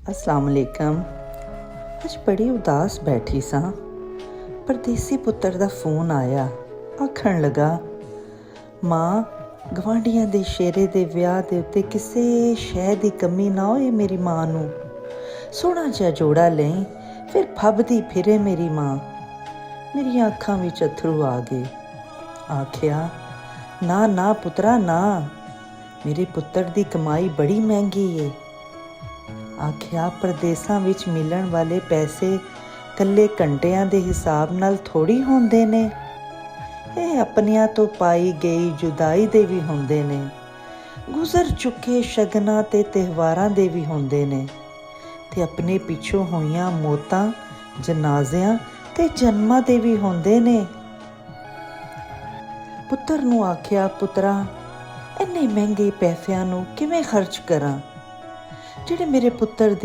अस्सलाम वालेकुम। अज बड़ी उदास बैठी सां। परदेसी पुत्तर दा फोन आया। आखण लगा, मां गवांढियां दे शेरे दे विआह दे उत्ते किसे शै दी कमी ना होए मेरी मां नूं। सोहना जिहा जोड़ा लें, फिर फबदी फिरे मेरी मां। मेरियां अक्खां विच अथरू आ गए। आखिया, ना ना पुत्तरा ना, मेरे पुत्तर दी कमाई बड़ी महंगी है। आखिया, परदेसां विच मिलण वाले पैसे कल्ले घंटियां दे हिसाब नाल थोड़ी होंदे ने। ਇਹ ਆਪਣਿਆਂ ਤੋਂ ਪਾਈ ਗਈ ਜੁਦਾਈ ਦੇ ਵੀ ਹੁੰਦੇ ਨੇ, ਗੁਜ਼ਰ ਚੁੱਕੇ ਸ਼ਗਨਾਂ ਤੇ ਤਿਉਹਾਰਾਂ ਦੇ ਵੀ ਹੁੰਦੇ ਨੇ, ਤੇ ਆਪਣੇ ਪਿੱਛੋਂ ਹੋਈਆਂ ਮੌਤਾਂ, ਜਨਾਜ਼ਿਆਂ ਤੇ ਜਨਮਾਂ ਦੇ ਵੀ ਹੁੰਦੇ ਨੇ। ਪੁੱਤਰ ਨੂੰ ਆਖਿਆ, ਪੁੱਤਰਾ ਇੰਨੇ ਮਹਿੰਗੇ ਪੈਸਿਆਂ ਨੂੰ ਕਿਵੇਂ ਖਰਚ ਕਰਾਂ, ਜਿਹੜੇ ਮੇਰੇ ਪੁੱਤਰ